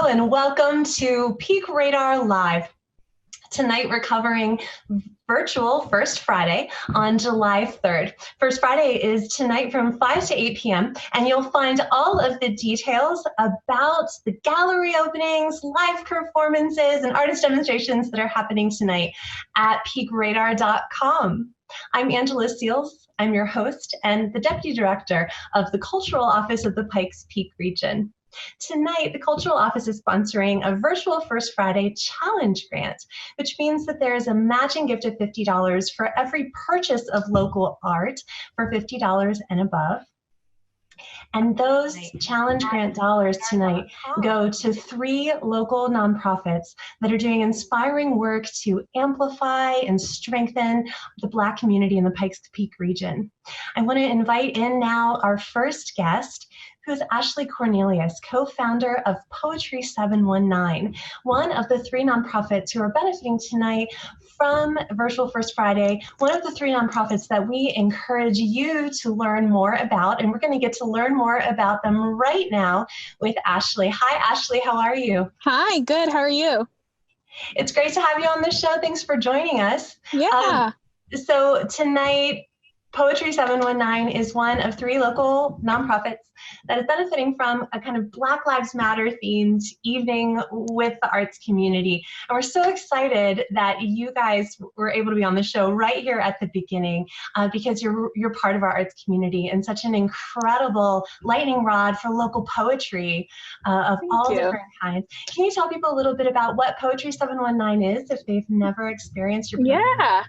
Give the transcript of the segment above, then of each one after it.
and welcome to Peak Radar Live. Tonight we're covering virtual First Friday on July 3rd. First Friday is tonight from 5 to 8 p.m. and you'll find all of the details about the gallery openings, live performances, and artist demonstrations that are happening tonight at peakradar.com. I'm Angela Seals. I'm your host and the Deputy Director of the Cultural Office of the Pikes Peak region. Tonight, the Cultural Office is sponsoring a virtual First Friday challenge grant, which means that there is a matching gift of $50 for every purchase of local art for $50 and above. And those challenge grant dollars tonight go to 3 local nonprofits that are doing inspiring work to amplify and strengthen the Black community in the Pikes Peak region. I want to invite in now our first guest, who is Ashley Cornelius, co-founder of Poetry 719, one of the 3 nonprofits who are benefiting tonight from Virtual First Friday, one of the 3 nonprofits that we encourage you to learn more about, and we're going to get to learn more about them right now with Ashley. Hi, Ashley, how are you? Hi, good, how are you? It's great to have you on the show. Thanks for joining us. Yeah. So tonight, Poetry 719 is one of 3 local nonprofits that is benefiting from a kind of Black Lives Matter themed evening with the arts community. And we're so excited that you guys were able to be on the show right here at the beginning because you're part of our arts community and such an incredible lightning rod for local poetry of all different kinds. Can you tell people a little bit about what Poetry 719 is if they've never experienced your program? Yeah.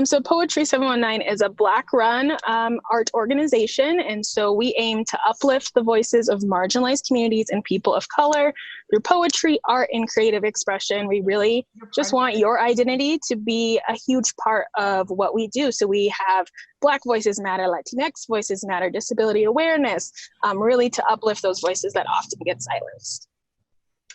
So Poetry 719 is a Black-run art organization, and so we aim to uplift the voices of marginalized communities and people of color through poetry, art, and creative expression. We really just want your identity to be a huge part of what we do. So we have Black Voices Matter, Latinx Voices Matter, disability awareness, really to uplift those voices that often get silenced.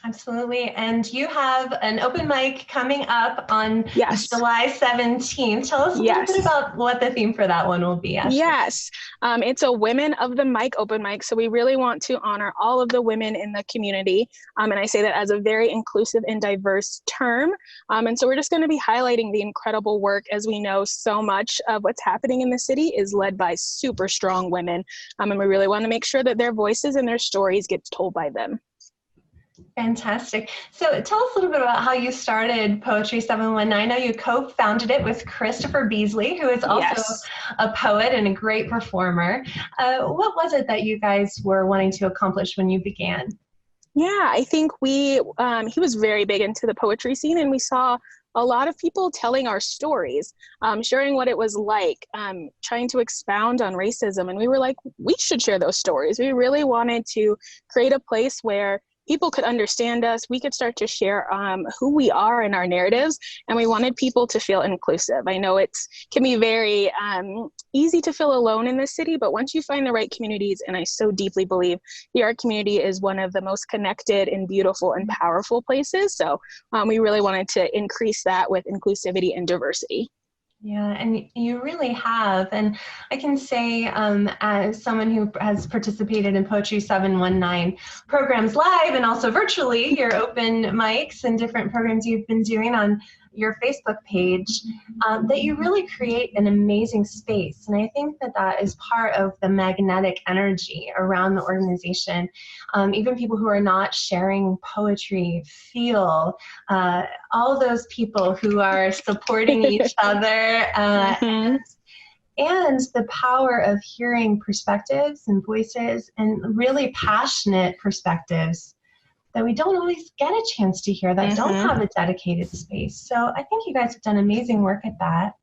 Absolutely. And you have an open mic coming up on July 17th. Tell us a little bit about what the theme for that one will be, Ashley. Yes. It's a Women of the Mic open mic. So we really want to honor all of the women in the community. And I say that as a very inclusive and diverse term. And so we're just going to be highlighting the incredible work. As we know, so much of what's happening in the city is led by super strong women. And we really want to make sure that their voices and their stories get told by them. Fantastic. So tell us a little bit about how you started Poetry 719. I know you co-founded it with Christopher Beasley, who is also a poet and a great performer. What was it that you guys were wanting to accomplish when you began? Yeah, I think he was very big into the poetry scene, and we saw a lot of people telling our stories, sharing what it was like, trying to expound on racism. And we were like, we should share those stories. We really wanted to create a place where people could understand us, we could start to share who we are in our narratives, and we wanted people to feel inclusive. I know it can be very easy to feel alone in this city, but once you find the right communities, and I so deeply believe the art community is one of the most connected and beautiful and powerful places, so we really wanted to increase that with inclusivity and diversity. Yeah, and you really have. And I can say, as someone who has participated in Poetry 719 programs live and also virtually, your open mics and different programs you've been doing on your Facebook page, that you really create an amazing space. And I think that that is part of the magnetic energy around the organization. Even people who are not sharing poetry feel all those people who are supporting each other and the power of hearing perspectives and voices and really passionate perspectives that we don't always get a chance to hear, that don't have a dedicated space. So I think you guys have done amazing work at that.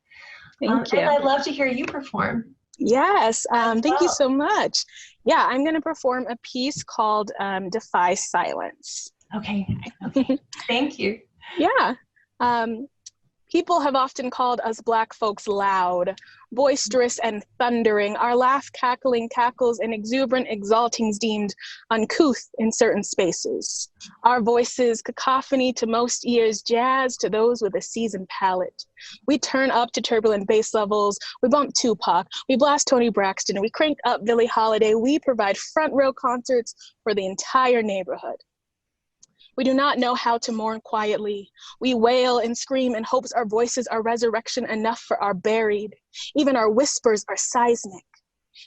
Thank you. And I'd love to hear you perform. Yes, thank you so much. Yeah, I'm going to perform a piece called Defy Silence. Okay. Thank you. Yeah. People have often called us Black folks loud, boisterous and thundering, our laugh cackling cackles and exuberant exaltings deemed uncouth in certain spaces. Our voices cacophony to most ears, jazz to those with a seasoned palate. We turn up to turbulent bass levels, we bump Tupac, we blast Tony Braxton, we crank up Billie Holiday, we provide front row concerts for the entire neighborhood. We do not know how to mourn quietly. We wail and scream in hopes our voices are resurrection enough for our buried. Even our whispers are seismic.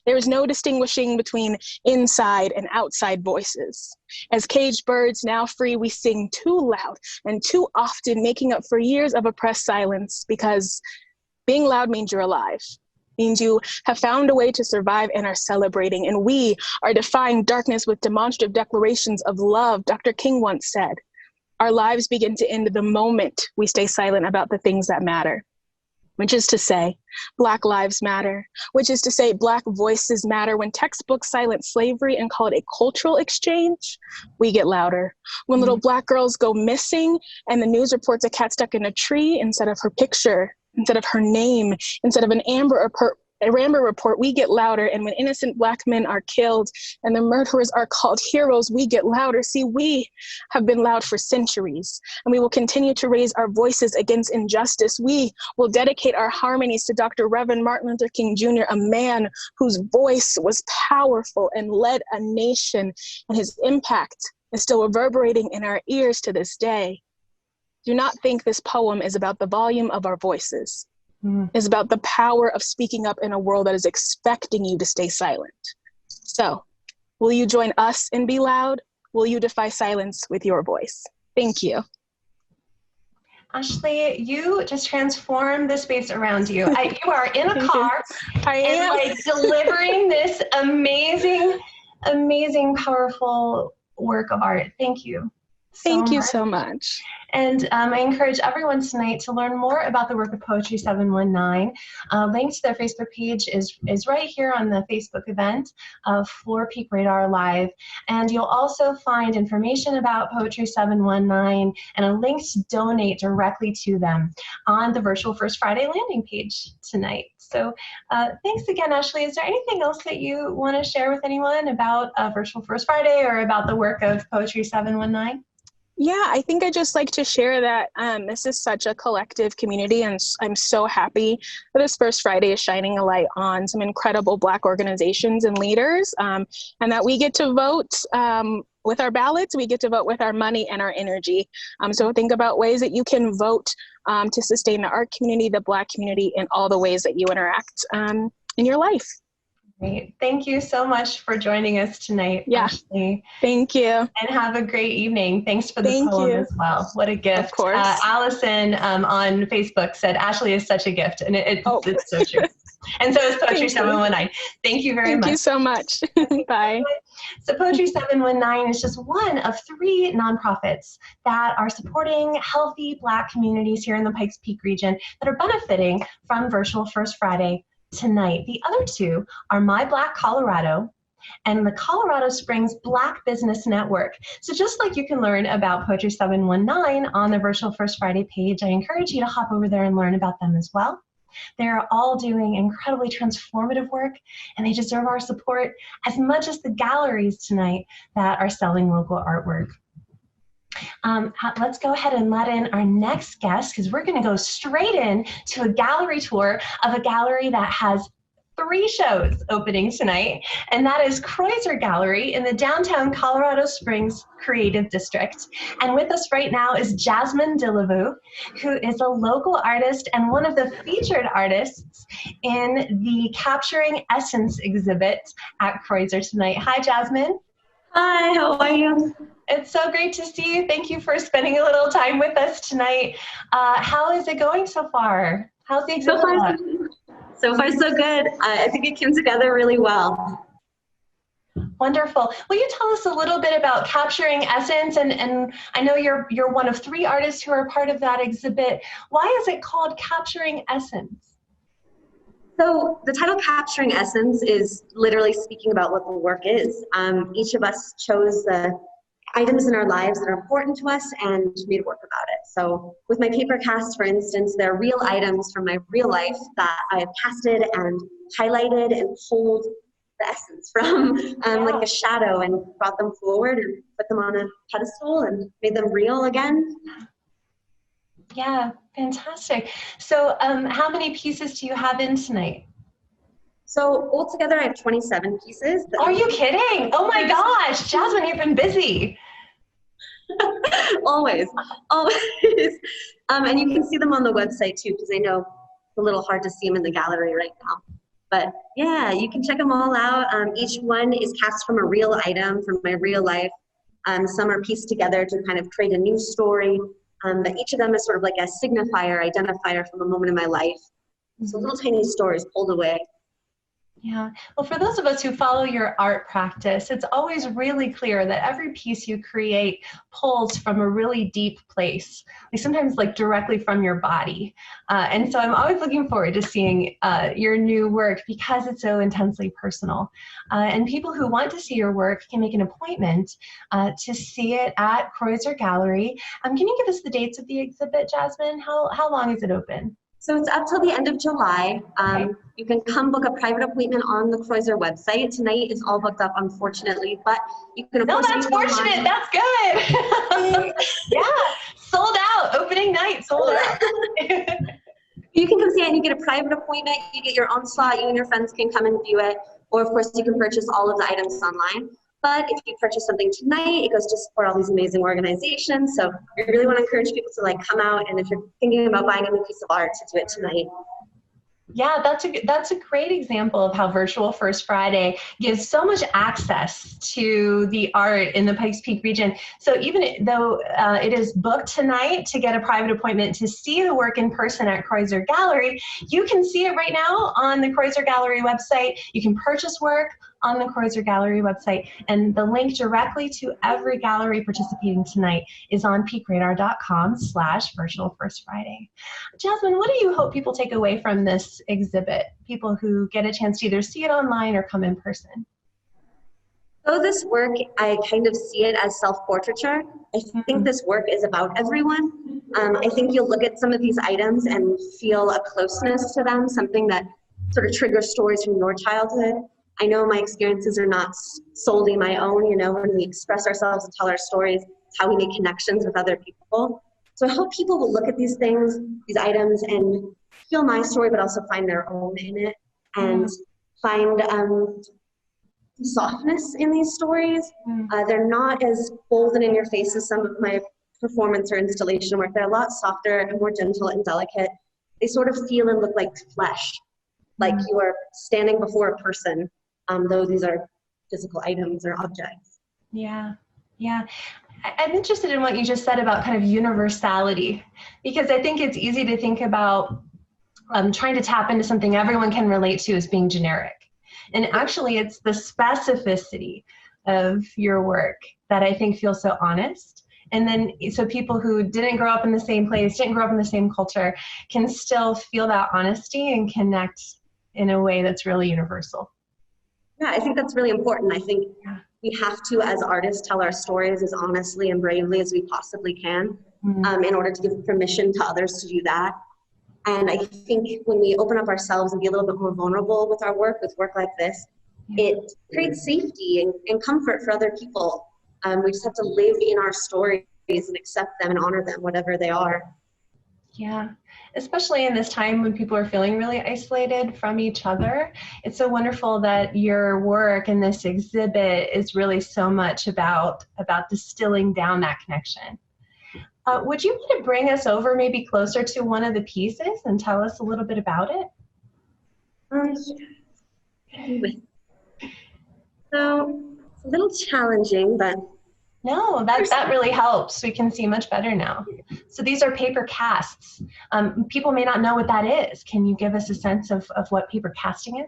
There is no distinguishing between inside and outside voices. As caged birds now free, we sing too loud and too often, making up for years of oppressed silence, because being loud means you're alive, means you have found a way to survive and are celebrating. And we are defying darkness with demonstrative declarations of love. Dr. King once said, our lives begin to end the moment we stay silent about the things that matter. Which is to say, Black lives matter, which is to say, Black voices matter. When textbooks silence slavery and call it a cultural exchange, we get louder. When little Black girls go missing and the news reports a cat stuck in a tree instead of her picture, instead of her name, instead of an Amber report, we get louder. And when innocent Black men are killed and the murderers are called heroes, we get louder. See, we have been loud for centuries, and we will continue to raise our voices against injustice. We will dedicate our harmonies to Dr. Reverend Martin Luther King Jr., a man whose voice was powerful and led a nation, and his impact is still reverberating in our ears to this day. Do not think this poem is about the volume of our voices. Is about the power of speaking up in a world that is expecting you to stay silent. So, will you join us and be loud? Will you defy silence with your voice? Thank you. Ashley, you just transformed the space around you. You are in a car and like delivering this amazing, powerful work of art. Thank you. Thank you so much. And I encourage everyone tonight to learn more about the work of Poetry 719. Link to their Facebook page is right here on the Facebook event of Floor Peak Radar Live. And you'll also find information about Poetry 719 and a link to donate directly to them on the Virtual First Friday landing page tonight. So thanks again, Ashley. Is there anything else that you want to share with anyone about Virtual First Friday or about the work of Poetry 719? Yeah, I think I'd just like to share that this is such a collective community, and I'm so happy that this First Friday is shining a light on some incredible Black organizations and leaders, and that we get to vote with our ballots, we get to vote with our money and our energy. So think about ways that you can vote to sustain the art community, the Black community, and all the ways that you interact in your life. Great. Thank you so much for joining us tonight, Ashley. Thank you. And have a great evening. Thanks for the poem as well. What a gift. Of course. Allison on Facebook said, Ashley is such a gift. And it's so true. And so is Poetry 719. Thank you very much. Thank you so much. Bye. So Poetry 719 is just one of 3 nonprofits that are supporting healthy Black communities here in the Pikes Peak region that are benefiting from Virtual First Friday tonight. The other 2 are My Black Colorado and the Colorado Springs Black Business Network. So just like you can learn about Poetry 719 on the Virtual First Friday page, I encourage you to hop over there and learn about them as well. They're all doing incredibly transformative work, and they deserve our support as much as the galleries tonight that are selling local artwork. Let's go ahead and let in our next guest, because we're going to go straight in to a gallery tour of a gallery that has 3 shows opening tonight, and that is Kreuser Gallery in the downtown Colorado Springs Creative District. And with us right now is Jasmine Dillavou, who is a local artist and one of the featured artists in the Capturing Essence exhibit at Kreuser tonight. Hi, Jasmine. Hi, how are you? It's so great to see you. Thank you for spending a little time with us tonight. How is it going so far? How's the exhibit look? So far, so good. I think it came together really well. Wonderful. Will you tell us a little bit about Capturing Essence? And I know you're one of 3 artists who are part of that exhibit. Why is it called Capturing Essence? So the title Capturing Essence is literally speaking about what the work is. Each of us chose the items in our lives that are important to us and made work about it. So with my paper casts, for instance, they're real items from my real life that I have casted and highlighted and pulled the essence from like a shadow and brought them forward and put them on a pedestal and made them real again. Yeah, fantastic. So how many pieces do you have in tonight? So altogether, I have 27 pieces. Are you kidding? Oh my gosh, Jasmine, you've been busy. Always, always. And you can see them on the website too, because I know it's a little hard to see them in the gallery right now. But yeah, you can check them all out. Each one is cast from a real item from my real life. Some are pieced together to kind of create a new story. But each of them is sort of like a signifier, identifier from a moment in my life. So little tiny stories pulled away. Yeah. Well, for those of us who follow your art practice, it's always really clear that every piece you create pulls from a really deep place, like sometimes like directly from your body. And so I'm always looking forward to seeing your new work because it's so intensely personal. And people who want to see your work can make an appointment to see it at Kreuser Gallery. Can you give us the dates of the exhibit, Jasmine? How long is it open? So it's up till the end of July. Okay. You can come book a private appointment on the Kreuser website. Tonight is all booked up, unfortunately, but you can. No, that's fortunate. That's good. Yeah, sold out. Opening night, sold out. You can come see it and you get a private appointment. You get your own slot. You and your friends can come and view it. Or, of course, you can purchase all of the items online. But if you purchase something tonight, it goes to support all these amazing organizations. So I really want to encourage people to come out. And if you're thinking about buying a new piece of art, to do it tonight. Yeah, that's a great example of how Virtual First Friday gives so much access to the art in the Pikes Peak region. So even though it is booked tonight to get a private appointment to see the work in person at Kreuser Gallery, you can see it right now on the Kreuser Gallery website. You can purchase work on the Kreuser Gallery website, and the link directly to every gallery participating tonight is on peakradar.com/Virtual First Friday. Jasmine, what do you hope people take away from this exhibit? People who get a chance to either see it online or come in person. So this work, I kind of see it as self-portraiture. I think this work is about everyone. I think you'll look at some of these items and feel a closeness to them, something that sort of triggers stories from your childhood. I know my experiences are not solely my own, when we express ourselves and tell our stories, it's how we make connections with other people. So I hope people will look at these things, these items, and feel my story, but also find their own in it, and find softness in these stories. They're not as bold and in your face as some of my performance or installation work. They're a lot softer and more gentle and delicate. They sort of feel and look like flesh, like you are standing before a person. Though these are physical items or objects. Yeah. I'm interested in what you just said about kind of universality, because I think it's easy to think about trying to tap into something everyone can relate to as being generic. And actually, it's the specificity of your work that I think feels so honest. And then, so people who didn't grow up in the same place, didn't grow up in the same culture, can still feel that honesty and connect in a way that's really universal. Yeah, I think that's really important. I think we have to, as artists, tell our stories as honestly and bravely as we possibly can in order to give permission to others to do that. And I think when we open up ourselves and be a little bit more vulnerable with our work, with work like this, it creates safety and comfort for other people. We just have to live in our stories and accept them and honor them, whatever they are. Yeah, especially in this time when people are feeling really isolated from each other. It's so wonderful that your work in this exhibit is really so much about distilling down that connection. Would you want to bring us over maybe closer to one of the pieces and tell us a little bit about it? So it's a little challenging, but no, that really helps. We can see much better now. So these are paper casts. People may not know what that is. Can you give us a sense of what paper casting is?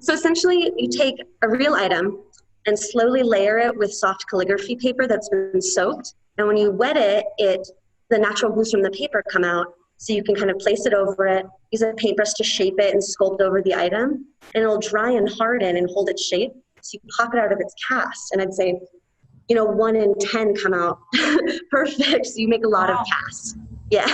So essentially, you take a real item and slowly layer it with soft calligraphy paper that's been soaked. And when you wet it, the natural blues from the paper come out. So you can kind of place it over it, use a paintbrush to shape it and sculpt over the item, and it'll dry and harden and hold its shape. So you pop it out of its cast, and I'd say, 1 in 10 come out perfect. So you make a lot of casts. Yeah.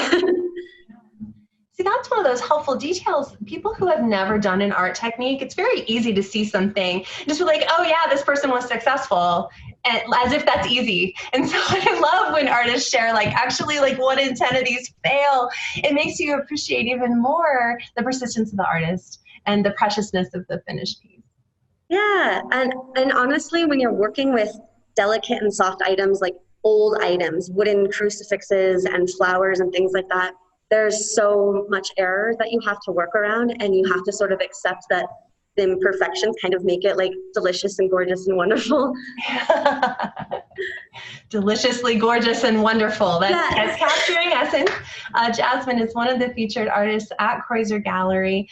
See, that's one of those helpful details. People who have never done an art technique, it's very easy to see something, just be like, oh yeah, this person was successful, and as if that's easy. And so I love when artists share, actually 1 in 10 of these fail. It makes you appreciate even more the persistence of the artist and the preciousness of the finished piece. Yeah, and honestly, when you're working with delicate and soft items, like old items, wooden crucifixes and flowers and things like that. There's so much error that you have to work around, and you have to sort of accept that the imperfections kind of make it like delicious and gorgeous and wonderful. Deliciously gorgeous and wonderful. That's capturing essence. Jasmine is one of the featured artists at Kreuser Gallery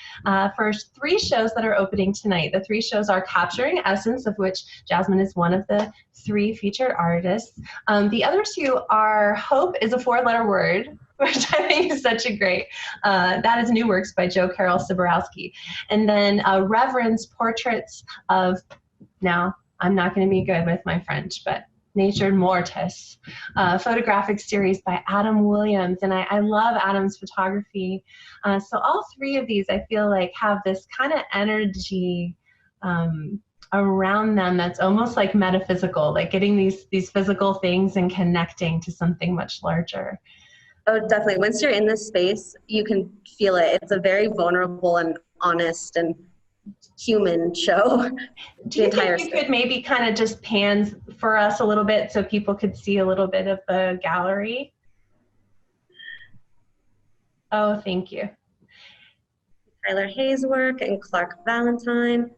for 3 shows that are opening tonight. The 3 shows are Capturing Essence, of which Jasmine is one of the 3 featured artists. The other 2 are Hope is a 4-letter word, which I think is such a great, that is New Works by Joe Carroll Soborowski. And then Reverence, Portraits of, now I'm not going to be good with my French, but Nature Mortis, photographic series by Adam Williams. And I love Adam's photography. So all 3 of these I feel like have this kind of energy around them that's almost like metaphysical, like getting these physical things and connecting to something much larger. Oh, definitely. Once you're in this space, you can feel it. It's a very vulnerable and honest and human show. Do you think you could maybe kind of just pan for us a little bit so people could see a little bit of the gallery? Oh, thank you. Tyler Hayes' work and Clark Valentine.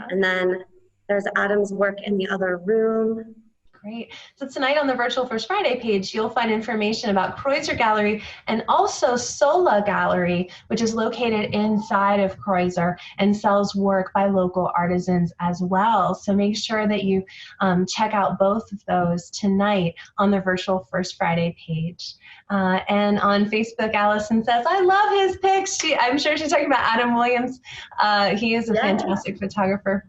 And then there's Adam's work in the other room. Great. So tonight on the Virtual First Friday page, you'll find information about Kreuser Gallery and also Sola Gallery, which is located inside of Kreuser and sells work by local artisans as well. So make sure that you check out both of those tonight on the Virtual First Friday page. And on Facebook, Allison says, I love his pics. I'm sure she's talking about Adam Williams. He is a fantastic photographer.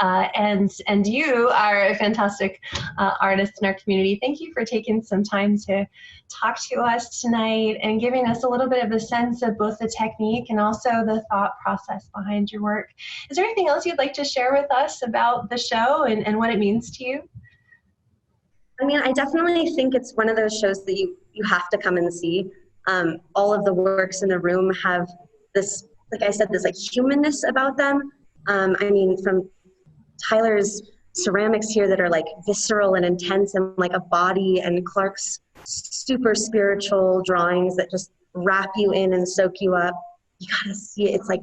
And you are a fantastic artist in our community. Thank you for taking some time to talk to us tonight and giving us a little bit of a sense of both the technique and also the thought process behind your work. Is there anything else you'd like to share with us about the show and what it means to you? I mean, I definitely think it's one of those shows that you have to come and see. All of the works in the room have this, like I said, this like humanness about them. I mean, from Tyler's ceramics here that are like visceral and intense and like a body, and Clark's super spiritual drawings that just wrap you in and soak you up. You gotta see it. It's like,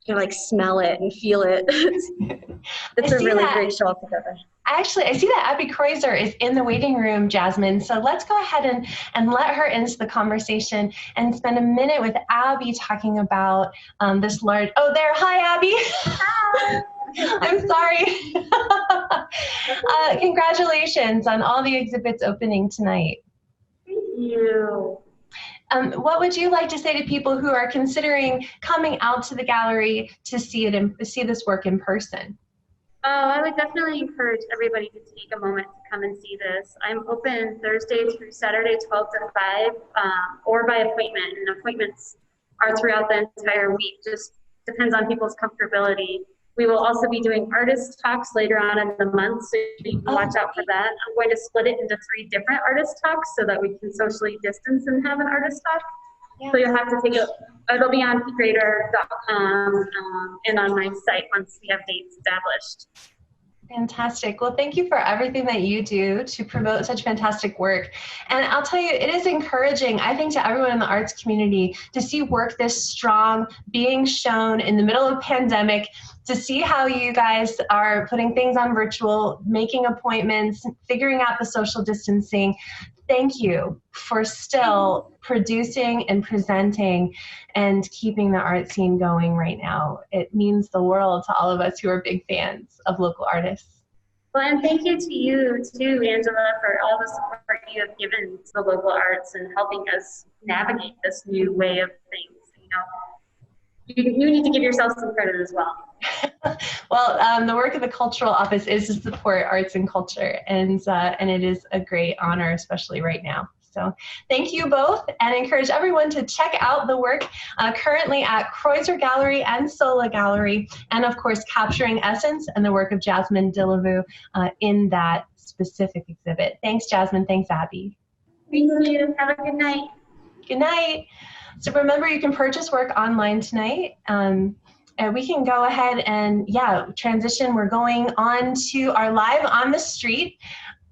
you like smell it and feel it. It's a really great show altogether. Actually, I see that Abby Kreuser is in the waiting room, Jasmine. So let's go ahead and let her into the conversation and spend a minute with Abby talking about this large, oh there, hi Abby. Hi. I'm sorry. Congratulations on all the exhibits opening tonight. Thank you. What would you like to say to people who are considering coming out to the gallery to see it and see this work in person? I would definitely encourage everybody to take a moment to come and see this. I'm open Thursday through Saturday, 12 to 5, or by appointment. And appointments are throughout the entire week. Just depends on people's comfortability. We will also be doing artist talks later on in the month, so you can watch out for that. I'm going to split it into 3 different artist talks so that we can socially distance and have an artist talk. Yeah. So you'll have to take it. It'll be on peakradar.com and on my site once we have dates established. Fantastic. Well, thank you for everything that you do to promote such fantastic work. And I'll tell you, it is encouraging, I think, to everyone in the arts community to see work this strong being shown in the middle of a pandemic, to see how you guys are putting things on virtual, making appointments, figuring out the social distancing. Thank you for still producing and presenting and keeping the art scene going right now. It means the world to all of us who are big fans of local artists. Well, and thank you to you too, Angela, for all the support you have given to the local arts and helping us navigate this new way of things. You need to give yourself some credit as well. Well, the work of the Cultural Office is to support arts and culture, and it is a great honor, especially right now. So thank you both, and encourage everyone to check out the work currently at Kreuser Gallery and Sola Gallery, and of course Capturing Essence and the work of Jasmine Dillavou in that specific exhibit. Thanks, Jasmine. Thanks, Abby. Thank you. Have a good night. Good night. So remember, you can purchase work online tonight. we can go ahead and transition. We're going on to our live on the street.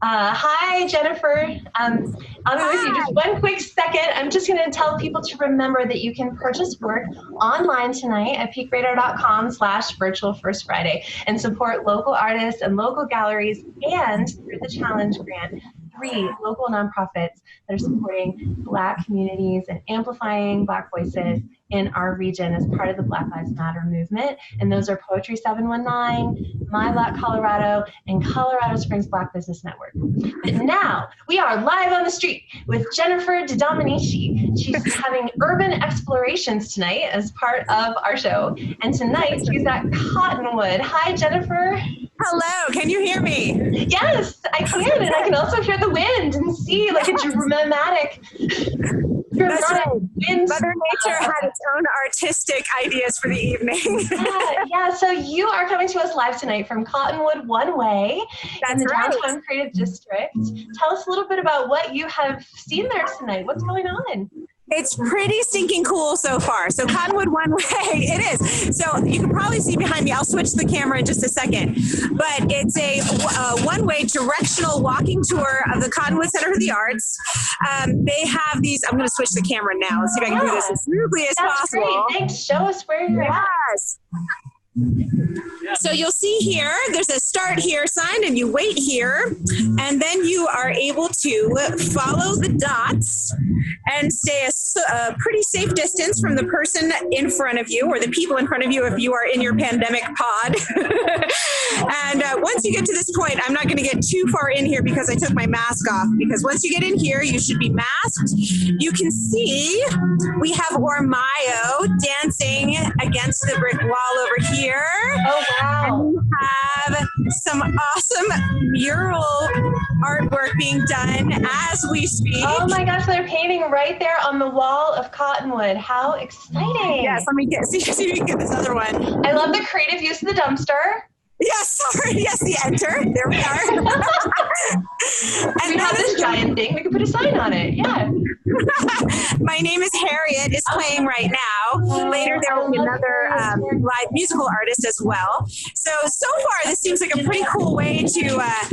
Hi, Jennifer. I'll be with you just one quick second. I'm just going to tell people to remember that you can purchase work online tonight at peakradar.com/virtual First Friday and support local artists and local galleries, and through the Challenge Grant, 3 local nonprofits that are supporting Black communities and amplifying Black voices in our region as part of the Black Lives Matter movement. And those are Poetry 719, My Black Colorado, and Colorado Springs Black Business Network. But now we are live on the street with Jennifer DeDominici. She's having urban explorations tonight as part of our show. And tonight she's at Cottonwood. Hi, Jennifer. Hello, can you hear me? Yes, I can, and I can also hear the wind and see like a dramatic wind. Mother Nature had its own artistic ideas for the evening. Yeah, so you are coming to us live tonight from Cottonwood One Way in the Downtown Creative District. Tell us a little bit about what you have seen there tonight. What's going on? It's pretty stinking cool so far. So Cottonwood One Way, it is. So you can probably see behind me, I'll switch the camera in just a second, but it's a one-way directional walking tour of the Cottonwood Center for the Arts. They have these, I'm going to switch the camera now. Let's see if I can do this as smoothly as possible. Great. Thanks. Show us where you're at. So you'll see here, there's a start here sign and you wait here, and then you are able to follow the dots and stay a pretty safe distance from the person in front of you or the people in front of you if you are in your pandemic pod. And once you get to this point, I'm not going to get too far in here because I took my mask off, because once you get in here, you should be masked. You can see we have Ormayo dancing against the brick wall over here. Oh, wow. And we have some awesome mural artwork being done as we speak. Oh my gosh, they're painting right there on the wall of Cottonwood. How exciting. Yes, let me see if we can get this other one. I love the creative use of the dumpster. Yes, sorry. Yes, the enter. There we are. And we have this giant thing. We can put a sign on it. Yeah. My Name is Harriet is playing right now. Later there will be another live musical artist as well. So far this seems like a pretty cool way to have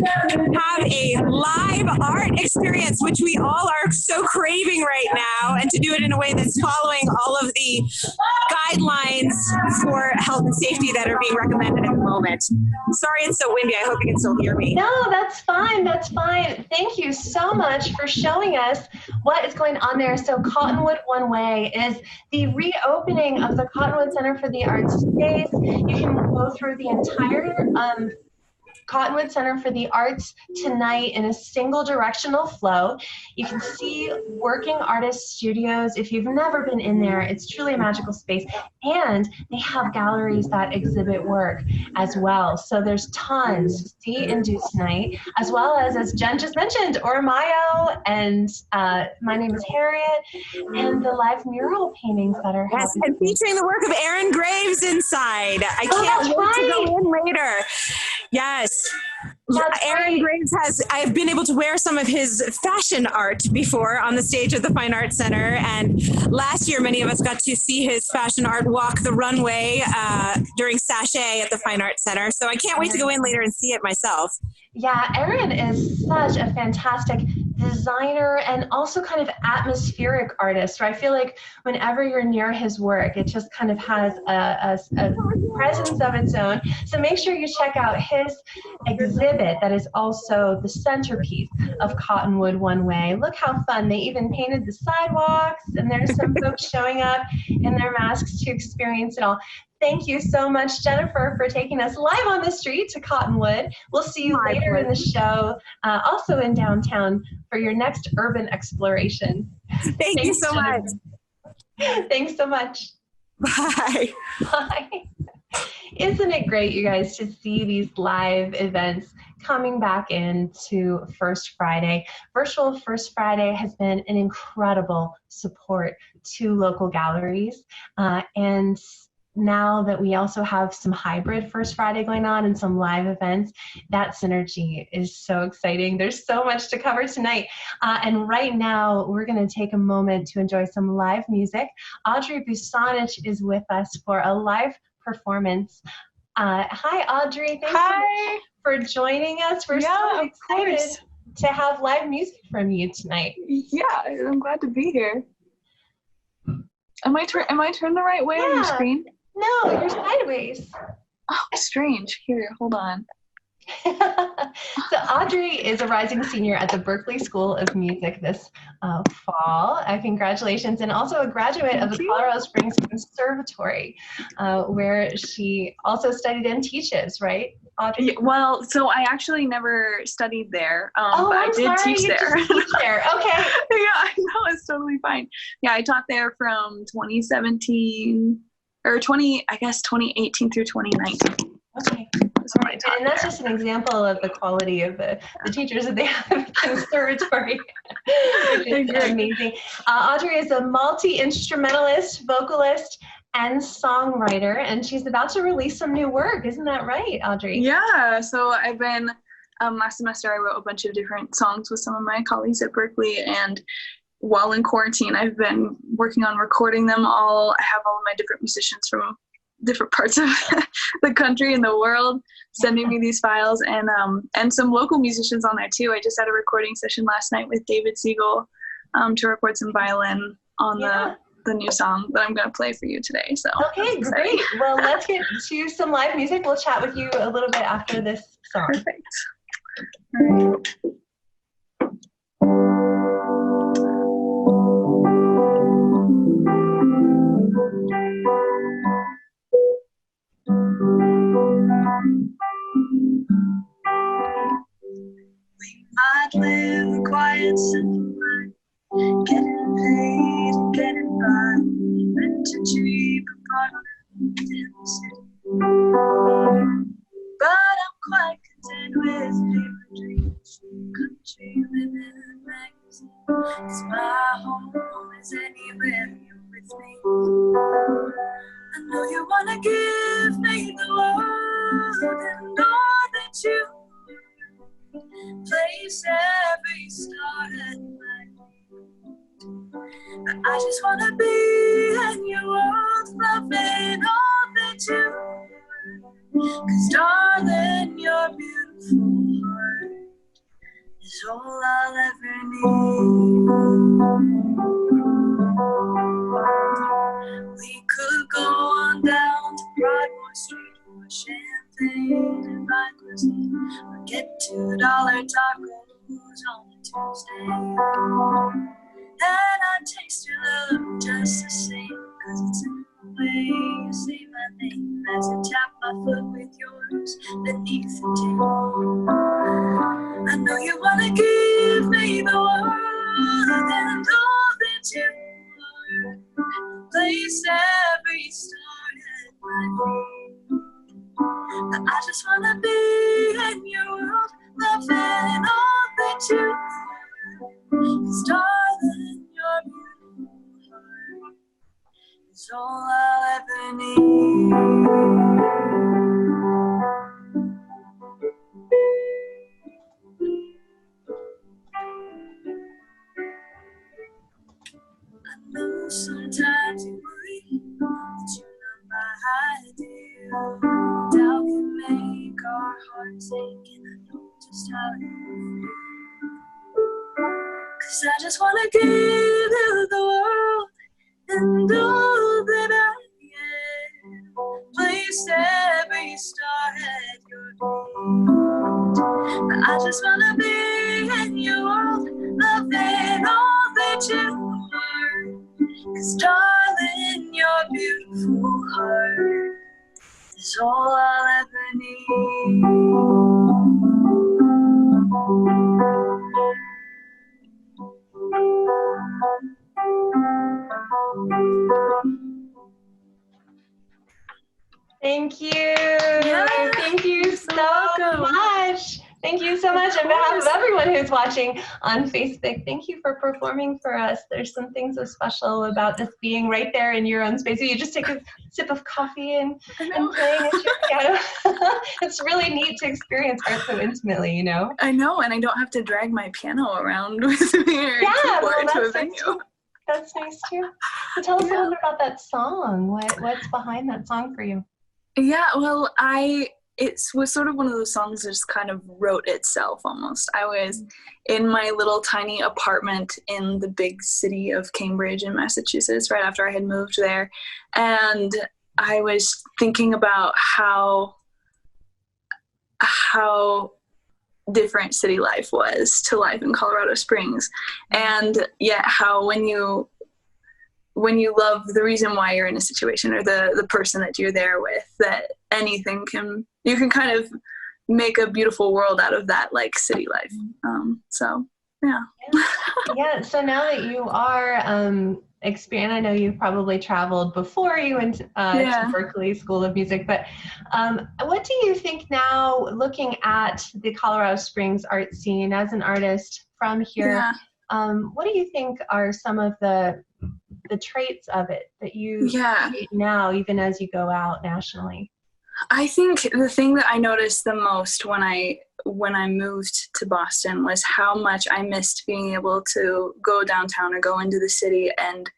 a live art experience, which we all are so craving right now, and to do it in a way that's following all of the guidelines for health and safety that are being recommended at the moment. Sorry it's so windy. I hope you can still hear me. No, that's fine. That's fine. Thank you so much for showing us what is going on there. So Cottonwood One Way is the reopening of the Cottonwood Center for the Arts space. You can go through the entire Cottonwood Center for the Arts tonight in a single directional flow. You can see working artist studios. If you've never been in there, it's truly a magical space. And they have galleries that exhibit work as well. So there's tons to see and do tonight, as well as Jen just mentioned, Ormayo and My Name is Harriet, and the live mural paintings that are happening. Yes, and featuring the work of Aaron Graves inside. I can't wait to go in later. Yes. Aaron Graves I've been able to wear some of his fashion art before on the stage at the Fine Arts Center. And last year, many of us got to see his fashion art walk the runway during Sachet at the Fine Arts Center. So I can't wait to go in later and see it myself. Yeah, Aaron is such a fantastic designer and also kind of atmospheric artist. Right? I feel like whenever you're near his work, it just kind of has a presence of its own. So make sure you check out his exhibit that is also the centerpiece of Cottonwood One Way. Look how fun. They even painted the sidewalks, and there's some folks showing up in their masks to experience it all. Thank you so much, Jennifer, for taking us live on the street to Cottonwood. We'll see you later in the show, also in downtown, for your next urban exploration. Thank you so much. Thanks so much. Bye. Bye. Isn't it great, you guys, to see these live events coming back into First Friday? Virtual First Friday has been an incredible support to local galleries, and now that we also have some hybrid First Friday going on and some live events, that synergy is so exciting. There's so much to cover tonight. And right now, we're going to take a moment to enjoy some live music. Audrey Bussanich is with us for a live performance. Hi, Audrey. Thanks so much for joining us. We're so excited to have live music from you tonight. Yeah, I'm glad to be here. Am I turned the right way on your screen? No, you're sideways. Oh, strange. Here, hold on. So Audrey is a rising senior at the Berklee School of Music this fall. Congratulations, and also a graduate of the Colorado Springs Conservatory, where she also studied and teaches, right, Audrey? Yeah, well, so I actually never studied there, but I did teach there. Teach there. Okay. Yeah, I know, it's totally fine. Yeah, I taught there from 2017 or 2018 through 2019. Okay. And that's just an example of the quality of the teachers that they have at the conservatory, which is amazing. Audrey is a multi-instrumentalist, vocalist, and songwriter, and she's about to release some new work. Isn't that right, Audrey? Yeah, so I've been, last semester I wrote a bunch of different songs with some of my colleagues at Berklee, and while in quarantine I've been working on recording them all. I have all of my different musicians from different parts of the country and the world sending me these files, and some local musicians on there too. I just had a recording session last night with David Siegel to record some violin on the new song that I'm going to play for you today. So okay, great. Well, let's get to some live music. We'll chat with you a little bit after this song. Perfect. All right. I'd live a quiet, simple life, getting paid and getting by, rent a cheap apartment in the city. But I'm quite content with paper dreams, country living and magazine, 'cause my home is anywhere you're with me. I know you wanna give me the world and all that you place every star at my feet. But I just wanna be in your world, loving all that you are. 'Cause darling, your beautiful heart is all I'll ever need. We could go on down to Broadmoor Street for champagne and fine cuisine, or get $2 tacos on a Tuesday. And I'd taste your love just the same, 'cause it's in the way you say my name as I tap my foot with yours beneath the table. I know you wanna give me the world and all that you are. Place every star at my feet. But I just wanna be in your world, loving all that you are. 'Cause darling, your beautiful heart is all I'll ever need. I know sometimes you worry that you're not my ideal. Doubt can make our hearts ache, and I know just how it feels. 'Cause I just wanna give you the world and all that I am. Place every star at your feet. But I just wanna be in your world, loving all that you are. 'Cause darling, your beautiful heart is all I'll ever need. Thank you. Thank you so much. Thank you so much on behalf of everyone who's watching on Facebook. Thank you for performing for us. There's something so special about this being right there in your own space. You just take a sip of coffee and playing at your piano. It's really neat to experience art so intimately, you know? I know, and I don't have to drag my piano around with me or keyboard to a venue. That's nice too. So tell us a little bit about that song. What's behind that song for you? Yeah, well, it was sort of one of those songs that just kind of wrote itself almost. I was in my little tiny apartment in the big city of Cambridge in Massachusetts right after I had moved there. And I was thinking about how different city life was to life in Colorado Springs. And yet how when you love the reason why you're in a situation or the person that you're there with, that you can kind of make a beautiful world out of that, like city life. So yeah. Yeah. So now that you are expand, I know you've probably traveled before you went to Berklee School of Music, but what do you think now, looking at the Colorado Springs art scene as an artist from here? What do you think are some of the traits of it that you see now, even as you go out nationally? I think the thing that I noticed the most when I moved to Boston was how much I missed being able to go downtown or go into the city and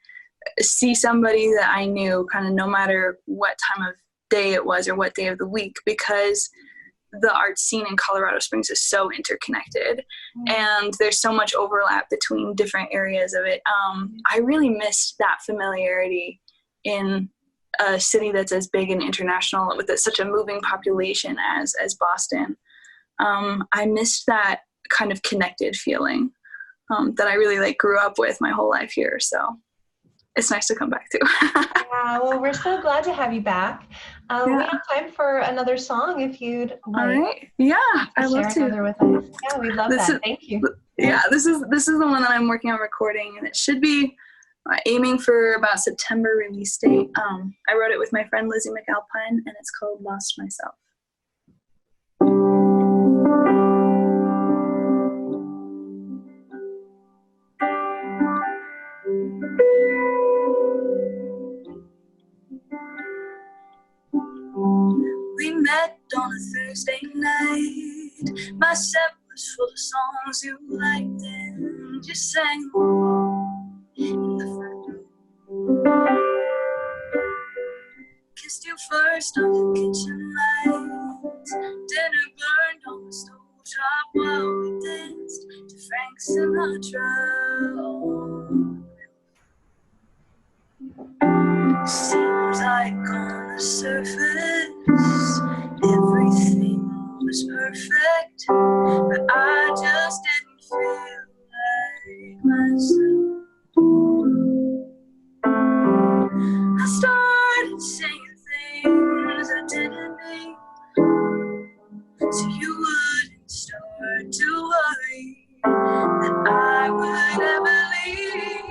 see somebody that I knew, kind of no matter what time of day it was or what day of the week, because the art scene in Colorado Springs is so interconnected and there's so much overlap between different areas of it. I really missed that familiarity in a city that's as big and international with such a moving population as Boston. I missed that kind of connected feeling that I really grew up with my whole life here. So it's nice to come back to. Yeah, well, we're so glad to have you back. We have time for another song if you'd like. All right. Yeah, I'd love to. With us. Yeah, we'd love that. Thank you. Yeah, this is the one that I'm working on recording, and it should be aiming for about September release date. I wrote it with my friend Lizzie McAlpine, and it's called Lost Myself. We met on a Thursday night. My set was full of songs you liked and you sang in the front room. Kissed you first on the kitchen lights. Dinner burned on the stove top while we danced to Frank Sinatra. Seems like on the surface everything was perfect, but I just didn't feel like myself. I started saying things I didn't mean, so you wouldn't start to worry that I would ever leave.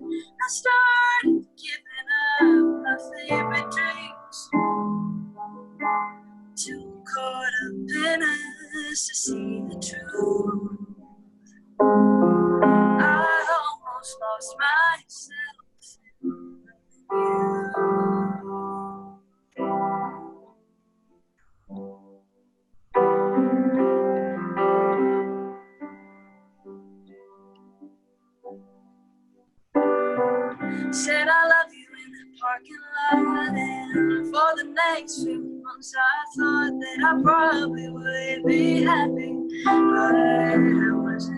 I started giving up my favorite drinks, too caught up in us to see the truth. I almost lost myself in you. Said I love you in the parking lot, and for the next few months I thought that I probably would be happy, but I wasn't.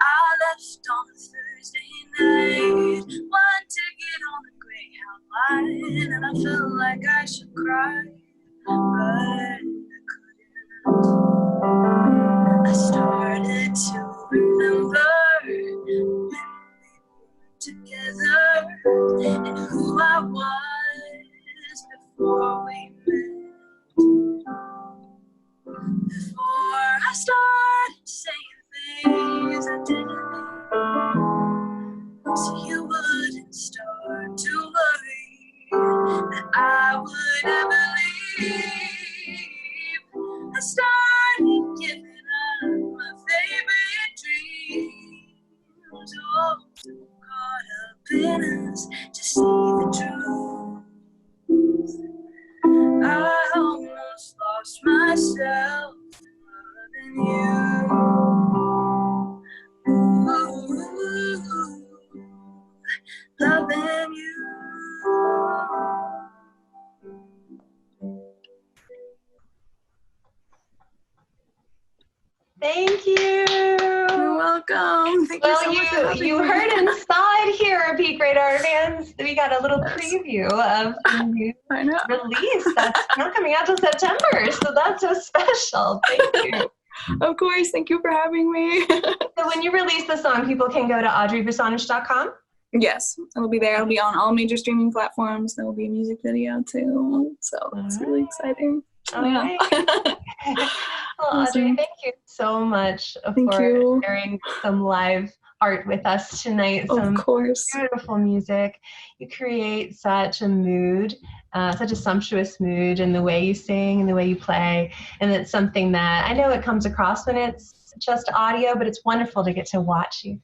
I left on a Thursday night, wanted to get on the Greyhound line, and I felt like I should cry, but I couldn't. I started to remember together and who I was before we met. Before I started saying things I didn't mean, so you wouldn't start to worry that I would ever leave. I started giving up my favorite dreams. Oh, caught up in us to see the truth. I almost lost myself loving you. Ooh, loving you. we got a little preview of the new release that's not coming out till September. So that's so special. Thank you. Of course. Thank you for having me. So when you release the song, people can go to audreybussanich.com? Yes, it'll be there. It'll be on all major streaming platforms. There will be a music video too. So it's really exciting. All right. Well, Audrey, thank you so much for sharing some live art with us tonight. Some beautiful music. You create such a mood, such a sumptuous mood in the way you sing and the way you play. And it's something that I know it comes across when it's just audio, but it's wonderful to get to watch you.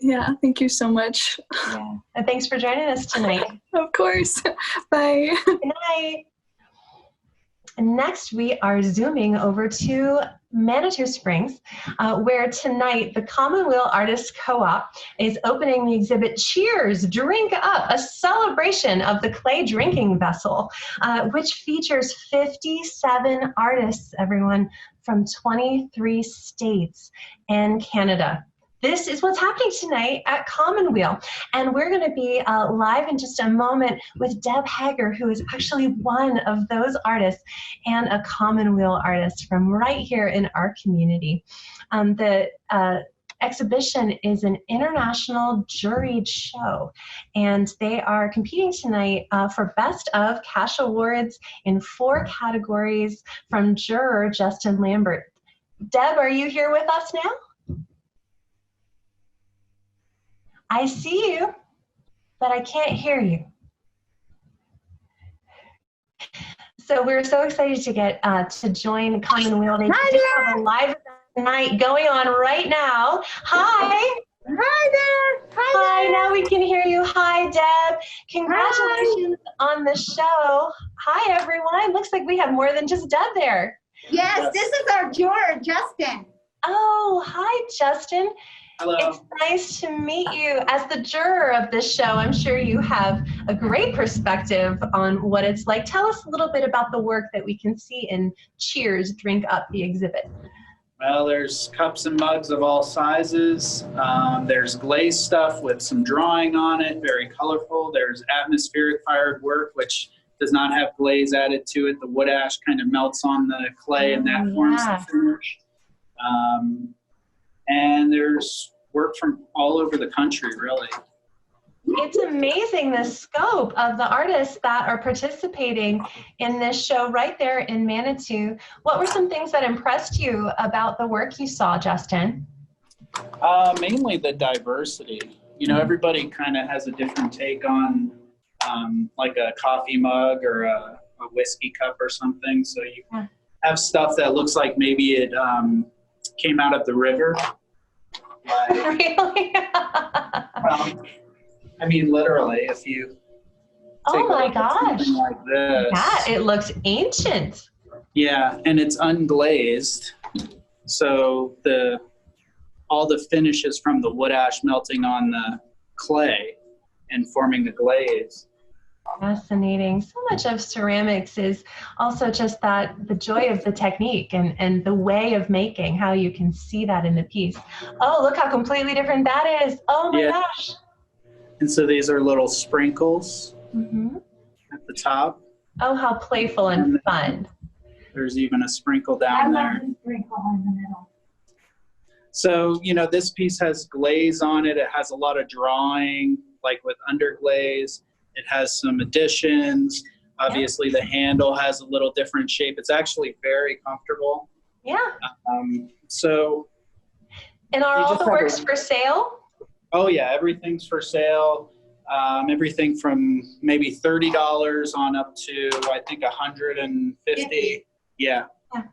Yeah, thank you so much. Yeah. And thanks for joining us tonight. Of course. Bye. Good night. Next, we are zooming over to Manitou Springs, where tonight the Commonwheel Artists Co-op is opening the exhibit Cheers, Drink Up, a celebration of the clay drinking vessel, which features 57 artists, everyone, from 23 states and Canada. This is what's happening tonight at Commonwheel. And we're going to be live in just a moment with Deb Hager, who is actually one of those artists and a Commonwheel artist from right here in our community. The exhibition is an international juried show, and they are competing tonight for Best of Cash Awards in 4 categories from juror Justin Lambert. Deb, are you here with us now? I see you, but I can't hear you. So we're so excited to get to join Commonwheel. They just have a live night going on right now. Hi. Hi there. Hi, now we can hear you. Hi, Deb. Congratulations on the show. Hi, everyone. Looks like we have more than just Deb there. Yes, this is our juror, Justin. Oh, hi, Justin. Hello. It's nice to meet you. As the juror of this show, I'm sure you have a great perspective on what it's like. Tell us a little bit about the work that we can see in Cheers, Drink Up, the exhibit. Well, there's cups and mugs of all sizes. There's glaze stuff with some drawing on it, very colorful. There's atmospheric fired work, which does not have glaze added to it. The wood ash kind of melts on the clay and that forms the finish. And there's work from all over the country, really. It's amazing the scope of the artists that are participating in this show right there in Manitou. What were some things that impressed you about the work you saw, Justin? Mainly the diversity. You know, everybody kind of has a different take on like a coffee mug or a whiskey cup or something. So you have stuff that looks like maybe it came out of the river. Really? Well, I mean, literally, if you take oh my gosh, something like this. That, it looks ancient. Yeah, and it's unglazed. So all the finishes from the wood ash melting on the clay and forming the glaze. Fascinating. So much of ceramics is also just that, the joy of the technique and the way of making, how you can see that in the piece. Oh, look how completely different that is. Oh my gosh. And so these are little sprinkles at the top. Oh, how playful and fun. There's even a sprinkle down there. The sprinkle in the middle. So, you know, this piece has glaze on it. It has a lot of drawing, like with underglaze. It has some additions. Obviously, the handle has a little different shape. It's actually very comfortable. Yeah. So. And are all the works for sale? Oh, yeah. Everything's for sale. Everything from maybe $30 on up to, I think, $150. Yeah.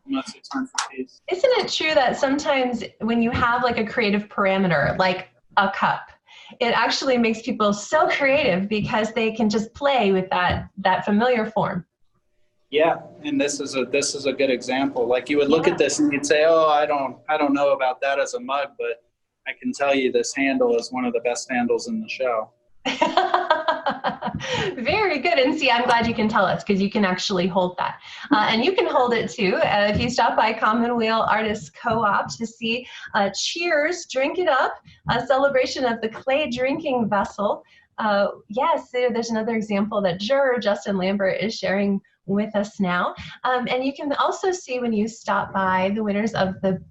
Most expensive piece. Isn't it true that sometimes when you have like a creative parameter, like a cup, it actually makes people so creative because they can just play with that familiar form? Yeah, and this is a good example. Like you would look at this and you'd say, "Oh, I don't know about that as a mug," but I can tell you this handle is one of the best handles in the show. Very good. And see, I'm glad you can tell us because you can actually hold that. And you can hold it too if you stop by Commonwheel Artists Co-op to see Cheers, Drink It Up, a celebration of the clay drinking vessel. Yes, there's another example that juror Justin Lambert is sharing with us now. And you can also see when you stop by the winners of the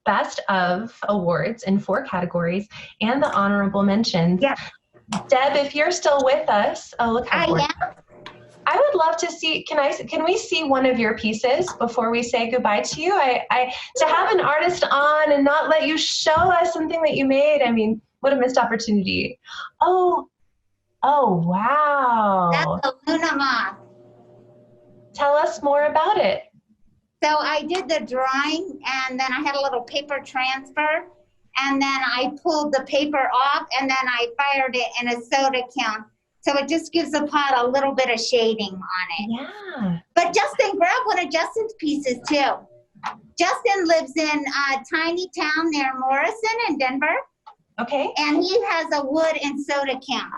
Best of Awards in 4 categories and the honorable mentions. Yeah. Deb, if you're still with us, oh, look how gorgeous. I would love to see, can we see one of your pieces before we say goodbye to you? To have an artist on and not let you show us something that you made, I mean, what a missed opportunity. Oh, wow. That's a Luna moth. Tell us more about it. So I did the drawing, and then I had a little paper transfer, and then I pulled the paper off, and then I fired it in a soda can. So it just gives the pot a little bit of shading on it. Yeah. But Justin, grab one of Justin's pieces too. Justin lives in a tiny town near Morrison in Denver. Okay. And he has a wood and soda can.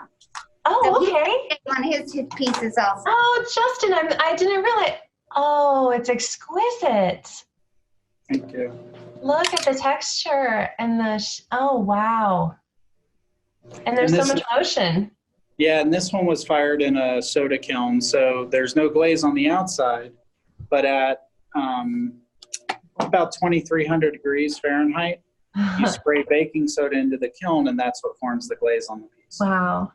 Oh, so okay. One of his pieces also. Oh, Justin, I didn't realize. Oh, it's exquisite. Thank you. Look at the texture and oh, wow. And there's so much motion. Yeah, and this one was fired in a soda kiln, so there's no glaze on the outside, but at about 2,300 degrees Fahrenheit, you spray baking soda into the kiln, and that's what forms the glaze on the piece. Wow.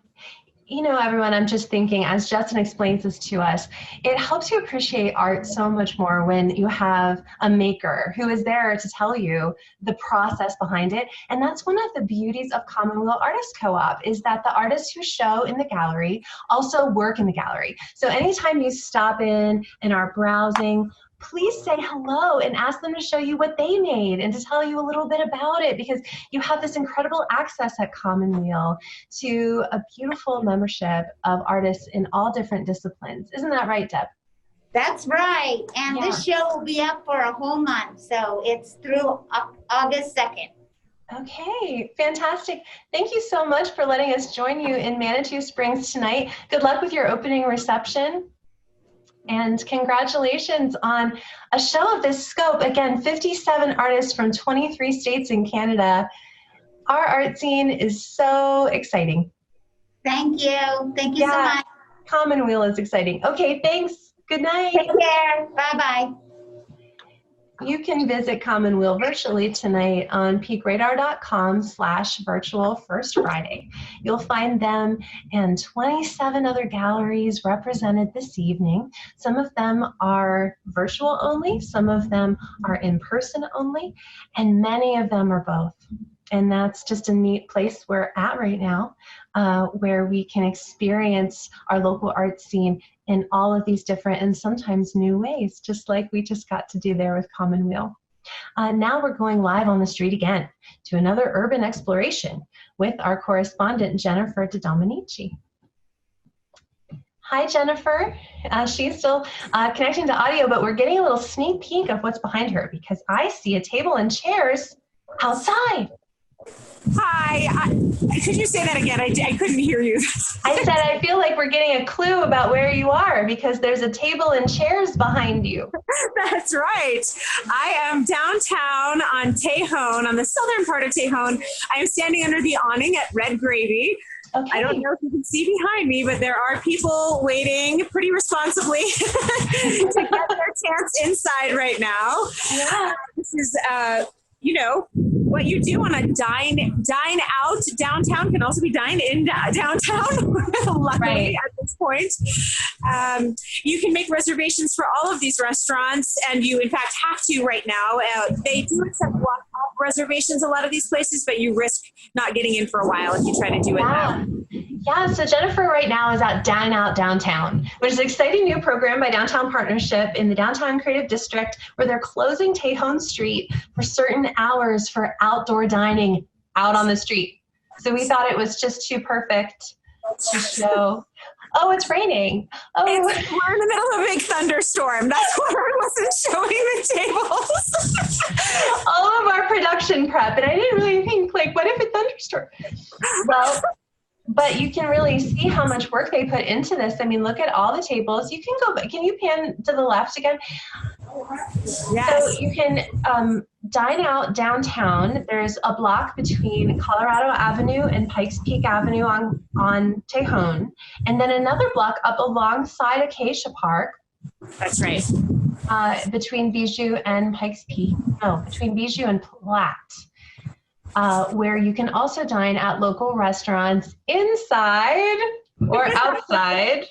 You know, everyone, I'm just thinking, as Justin explains this to us, it helps you appreciate art so much more when you have a maker who is there to tell you the process behind it. And that's one of the beauties of Commonwheel Artist Co-op, is that the artists who show in the gallery also work in the gallery. So anytime you stop in and are browsing, please say hello and ask them to show you what they made and to tell you a little bit about it, because you have this incredible access at Commonwheel to a beautiful membership of artists in all different disciplines. Isn't that right, Deb? That's right. And this show will be up for a whole month. So it's through August 2nd. Okay, fantastic. Thank you so much for letting us join you in Manitou Springs tonight. Good luck with your opening reception. And congratulations on a show of this scope. Again, 57 artists from 23 states in Canada. Our art scene is so exciting. Thank you. Thank you so much. Commonwheel is exciting. Okay, thanks. Good night. Take care. Bye-bye. You can visit Commonwheel virtually tonight on peakradar.com/virtual First Friday. You'll find them and 27 other galleries represented this evening. Some of them are virtual only, some of them are in person only, and many of them are both. And that's just a neat place we're at right now, where we can experience our local art scene in all of these different and sometimes new ways, just like we just got to do there with Commonwheel. Now we're going live on the street again to another urban exploration with our correspondent, Jennifer DeDominici. Hi, Jennifer. She's still connecting to audio, but we're getting a little sneak peek of what's behind her because I see a table and chairs outside. Hi, could you say that again? I couldn't hear you. I said I feel like we're getting a clue about where you are because there's a table and chairs behind you. That's right. I am downtown on Tejon, on the southern part of Tejon. I am standing under the awning at Red Gravy. Okay. I don't know if you can see behind me, but there are people waiting pretty responsibly to get their chance inside right now. Yeah. This is, you know, what you do on a dine out downtown can also be dine in downtown, luckily at this point. You can make reservations for all of these restaurants, and you in fact have to right now. They do accept walk-up reservations, a lot of these places, but you risk not getting in for a while if you try to do it now. Yeah, so Jennifer right now is at Dine Out Downtown, which is an exciting new program by Downtown Partnership in the Downtown Creative District, where they're closing Tejon Street for certain hours for outdoor dining out on the street. So we thought it was just too perfect to show. Oh, it's raining. Oh, we're in the middle of a big thunderstorm. That's why I wasn't showing the tables. All of our production prep, and I didn't really think, like, what if it thunderstormed? Well, but you can really see how much work they put into this. I mean, look at all the tables. You can go, can you pan to the left again? Yes. So you can Dine Out downtown. There's a block between Colorado Avenue and Pikes Peak Avenue on Tejon, and then another block up alongside Acacia Park. That's right. Between Bijou and Pikes Peak. No, between Bijou and Platte, where you can also dine at local restaurants inside or outside.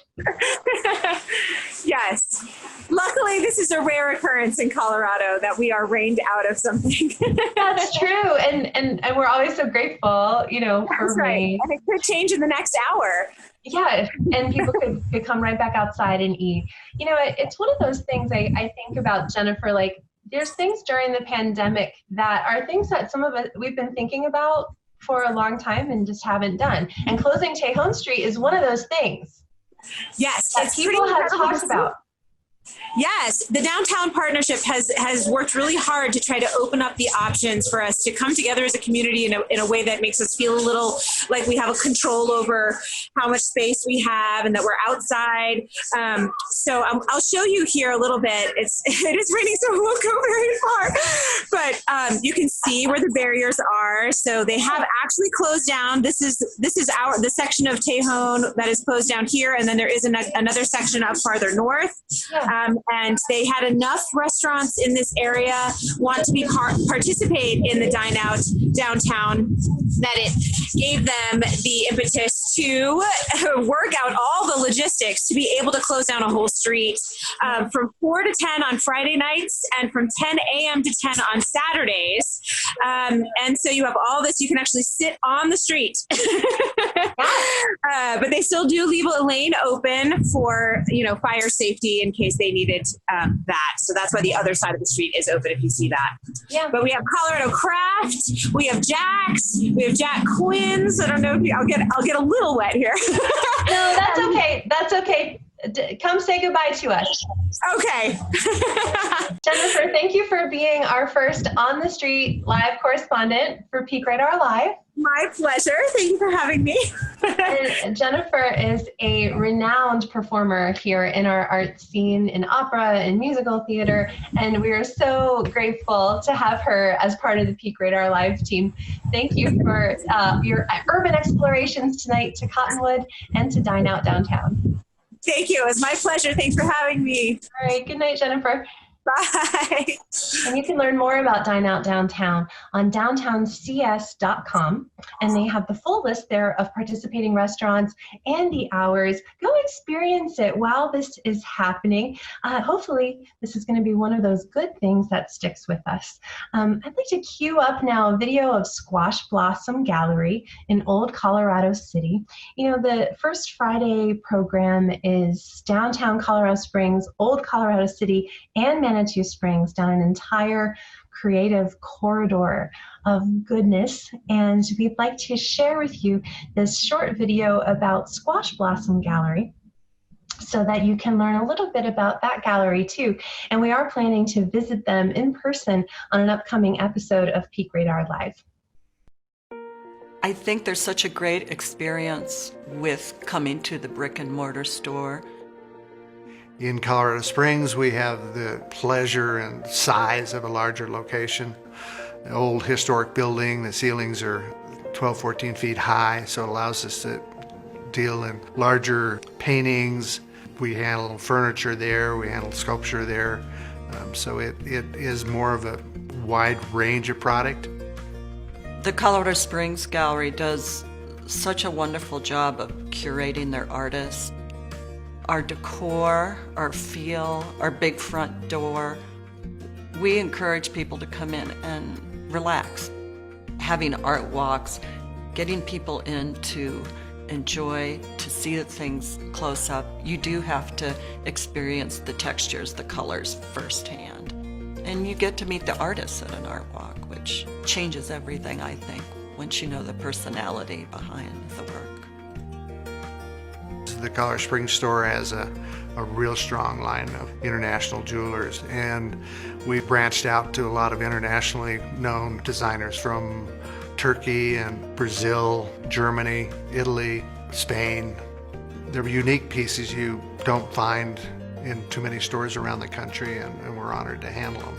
Yes. Luckily, this is a rare occurrence in Colorado that we are rained out of something. That's true. And we're always so grateful, for rain. And it could change in the next hour. Yeah, and people could come right back outside and eat. It's one of those things I think about, Jennifer, like there's things during the pandemic that are things that some of us, we've been thinking about for a long time and just haven't done. And closing Tejon Street is one of those things. Yes. That people have talked about. Yes, the downtown partnership has worked really hard to try to open up the options for us to come together as a community in a way that makes us feel a little like we have a control over how much space we have and that we're outside. So I'll show you here a little bit. It is raining, so we won't go very far, but you can see where the barriers are. So they have actually closed down. This is the section of Tejon that is closed down here, and then there is another section up farther north. And they had enough restaurants in this area want to participate in the Dine Out downtown that it gave them the impetus to work out all the logistics to be able to close down a whole street from 4 to 10 on Friday nights and from 10 a.m. to 10 on Saturdays. And so you have all this, you can actually sit on the street. But they still do leave a lane open for, fire safety in case they needed that. So that's why the other side of the street is open if you see that. Yeah. But we have Colorado Craft, we have Jack's, we have Jack Quinn's. I don't know if I'll get a little wet here. No, that's okay. That's okay. Come say goodbye to us. Okay. Jennifer, thank you for being our first on the street live correspondent for Peak Radar Live. My pleasure. Thank you for having me. And Jennifer is a renowned performer here in our art scene, in opera and musical theater, and we are so grateful to have her as part of the Peak Radar Live team. Thank you for your urban explorations tonight to Cottonwood and to Dine Out downtown. Thank you. It was my pleasure. Thanks for having me. All right. Good night, Jennifer. Bye. And you can learn more about Dine Out Downtown on downtowncs.com. And they have the full list there of participating restaurants and the hours. Go experience it while this is happening. Hopefully, this is going to be one of those good things that sticks with us. I'd like to cue up now a video of Squash Blossom Gallery in Old Colorado City. The First Friday program is downtown Colorado Springs, Old Colorado City, and Manitou Springs, down an entire creative corridor of goodness. And we'd like to share with you this short video about Squash Blossom Gallery so that you can learn a little bit about that gallery too. And we are planning to visit them in person on an upcoming episode of Peak Radar Live. I think there's such a great experience with coming to the brick and mortar store. In Colorado Springs, we have the pleasure and size of a larger location. An old historic building, the ceilings are 12, 14 feet high, so it allows us to deal in larger paintings. We handle furniture there, we handle sculpture there. So it is more of a wide range of product. The Colorado Springs Gallery does such a wonderful job of curating their artists. Our decor, our feel, our big front door. We encourage people to come in and relax. Having art walks, getting people in to enjoy, to see the things close up. You do have to experience the textures, the colors firsthand. And you get to meet the artists at an art walk, which changes everything, I think, once you know the personality behind the work. The Colorado Springs store has a real strong line of international jewelers, and we branched out to a lot of internationally known designers from Turkey and Brazil, Germany, Italy, Spain. They're unique pieces you don't find in too many stores around the country, and we're honored to handle them.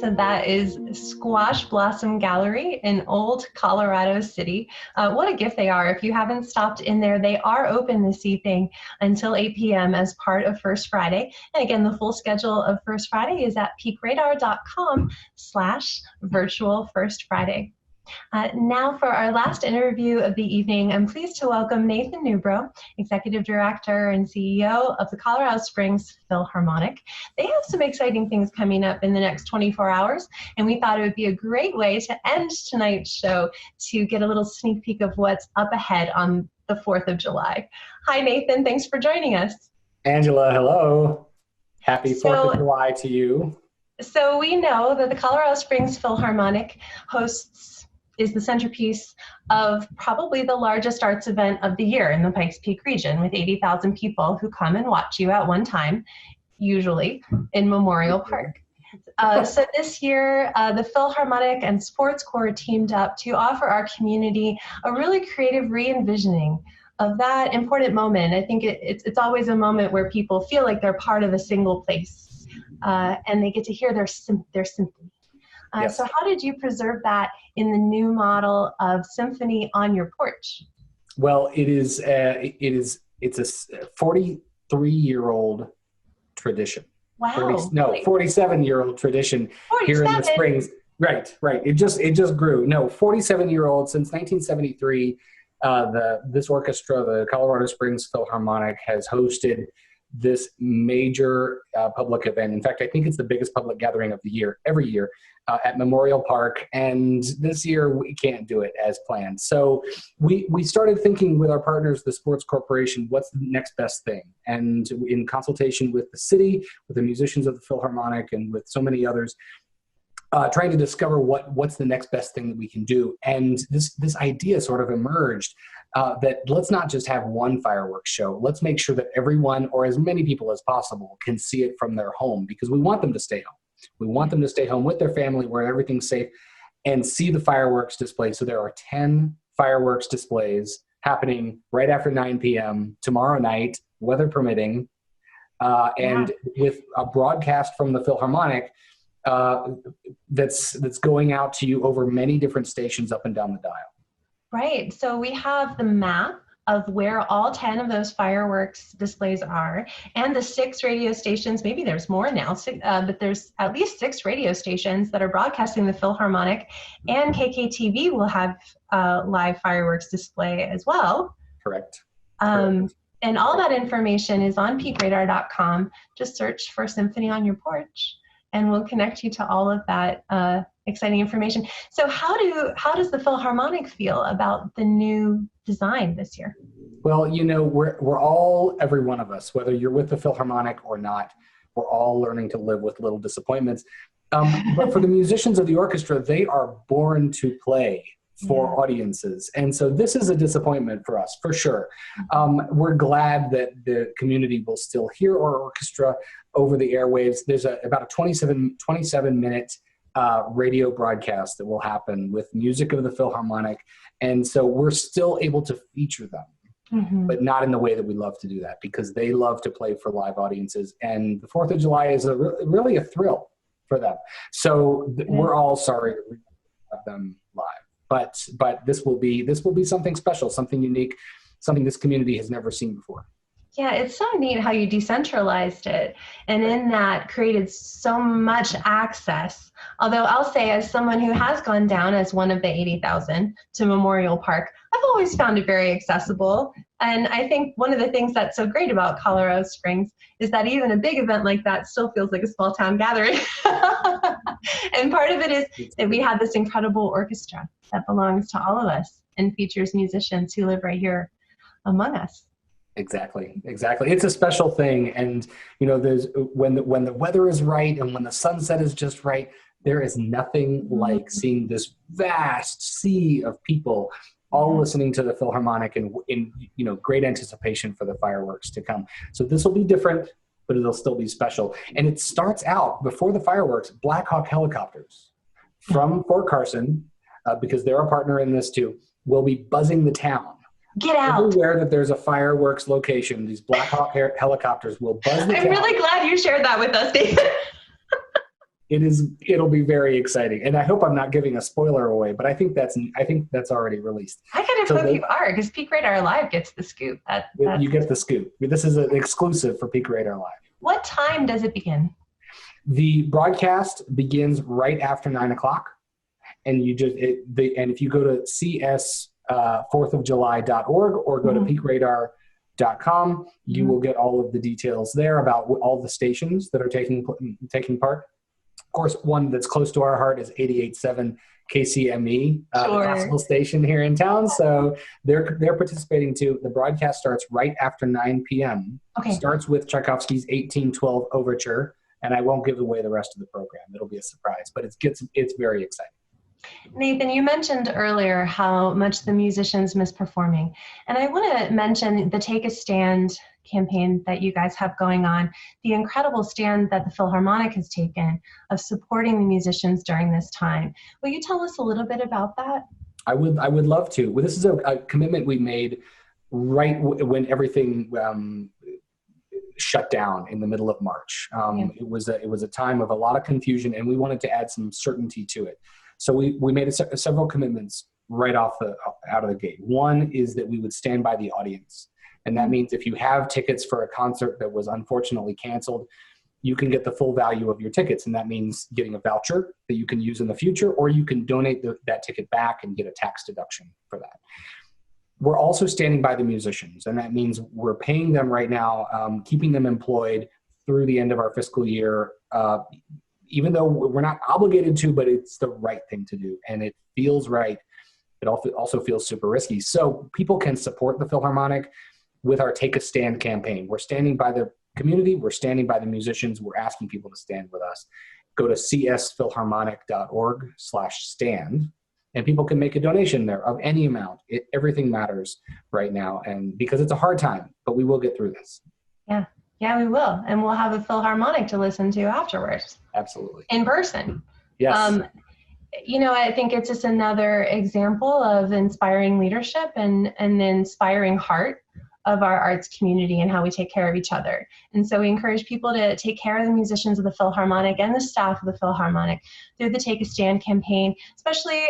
So that is Squash Blossom Gallery in Old Colorado City. What a gift they are. If you haven't stopped in there, they are open this evening until 8 p.m. as part of First Friday. And again, the full schedule of First Friday is at peakradar.com/virtual First Friday. Now for our last interview of the evening, I'm pleased to welcome Nathan Newbrough, Executive Director and CEO of the Colorado Springs Philharmonic. They have some exciting things coming up in the next 24 hours, and we thought it would be a great way to end tonight's show to get a little sneak peek of what's up ahead on the 4th of July. Hi, Nathan. Thanks for joining us. Angela, hello. Happy 4th of July to you. So we know that the Colorado Springs Philharmonic is the centerpiece of probably the largest arts event of the year in the Pikes Peak region, with 80,000 people who come and watch you at one time, usually in Memorial Park. So this year, the Philharmonic and Sports Corps teamed up to offer our community a really creative re-envisioning of that important moment. I think it's always a moment where people feel like they're part of a single place, and they get to hear their symphony. Yes. So how did you preserve that in the new model of Symphony on your porch? Well, it's a 43-year-old tradition. Wow. 47-year-old tradition 47. Here in the Springs. Right. It just grew. No, 47-year-old since 1973. This orchestra, the Colorado Springs Philharmonic, has hosted this major public event. In fact, I think it's the biggest public gathering of the year, every year, at Memorial Park. And this year we can't do it as planned. So we started thinking with our partners, the Sports Corporation, what's the next best thing? And in consultation with the city, with the musicians of the Philharmonic, and with so many others, trying to discover what's the next best thing that we can do. And this idea sort of emerged that let's not just have one fireworks show. Let's make sure that everyone, or as many people as possible, can see it from their home, because we want them to stay home. We want them to stay home with their family where everything's safe and see the fireworks display. So there are 10 fireworks displays happening right after 9 p.m. tomorrow night, weather permitting, and with a broadcast from the Philharmonic that's going out to you over many different stations up and down the dial. Right. So we have the map of where all 10 of those fireworks displays are, and the 6 radio stations, maybe there's more now, but there's at least 6 radio stations that are broadcasting the Philharmonic, and KKTV will have live fireworks display as well. Correct. And all that information is on peakradar.com. Just search for Symphony on Your Porch, and we'll connect you to all of that exciting information. So how does the Philharmonic feel about the new design this year? Well, we're all, every one of us, whether you're with the Philharmonic or not, we're all learning to live with little disappointments. But for the musicians of the orchestra, they are born to play for audiences. And so this is a disappointment for us, for sure. We're glad that the community will still hear our orchestra over the airwaves. There's about a 27-minute radio broadcast that will happen with music of the Philharmonic. And so we're still able to feature them, but not in the way that we love to do that, because they love to play for live audiences. And the 4th of July is really a thrill for them. So we're all sorry to have them live, but this will be something special, something unique, something this community has never seen before. Yeah, it's so neat how you decentralized it, and in that created so much access. Although I'll say, as someone who has gone down as one of the 80,000 to Memorial Park, I've always found it very accessible. And I think one of the things that's so great about Colorado Springs is that even a big event like that still feels like a small town gathering. And part of it is that we have this incredible orchestra that belongs to all of us and features musicians who live right here among us. Exactly. It's a special thing. And, there's when the weather is right and when the sunset is just right, there is nothing like seeing this vast sea of people all listening to the Philharmonic and in great anticipation for the fireworks to come. So this will be different, but it'll still be special. And it starts out before the fireworks, Black Hawk helicopters from Fort Carson, because they're a partner in this too, will be buzzing the town. Get out. Everywhere that there's a fireworks location, these Black Hawk helicopters will buzz the town. I'm really glad you shared that with us, David. It'll be very exciting, and I hope I'm not giving a spoiler away, but I think that's already released. I kind of hope you are, because Peak Radar Live gets the scoop. You get the scoop. This is an exclusive for Peak Radar Live. What time does it begin? The broadcast begins right after 9:00, and and if you go to cs4thofjuly.org or go to peakradar.com, you will get all of the details there about all the stations that are taking part. Of course, one that's close to our heart is 88.7 KCME, the classical station here in town. So they're participating too. The broadcast starts right after 9 p.m. Okay. Starts with Tchaikovsky's 1812 Overture, and I won't give away the rest of the program. It'll be a surprise, but it's very exciting. Nathan, you mentioned earlier how much the musicians miss performing. And I want to mention the Take a Stand campaign that you guys have going on, the incredible stand that the Philharmonic has taken of supporting the musicians during this time. Will you tell us a little bit about that? I would love to. Well, this is a commitment we made right when everything shut down in the middle of March. It was a time of a lot of confusion, and we wanted to add some certainty to it. So we made several commitments right out of the gate. One is that we would stand by the audience. And that means if you have tickets for a concert that was unfortunately canceled, you can get the full value of your tickets. And that means getting a voucher that you can use in the future, or you can donate that ticket back and get a tax deduction for that. We're also standing by the musicians. And that means we're paying them right now, keeping them employed through the end of our fiscal year, even though we're not obligated to, but it's the right thing to do. And it feels right. It also feels super risky. So people can support the Philharmonic with our Take a Stand campaign. We're standing by the community. We're standing by the musicians. We're asking people to stand with us. Go to csphilharmonic.org/stand, and people can make a donation there of any amount. Everything matters right now, and because it's a hard time, but we will get through this. Yeah, we will. And we'll have a Philharmonic to listen to afterwards. Absolutely. In person. Yes. I think it's just another example of inspiring leadership and the inspiring heart of our arts community and how we take care of each other. And so we encourage people to take care of the musicians of the Philharmonic and the staff of the Philharmonic through the Take a Stand campaign, especially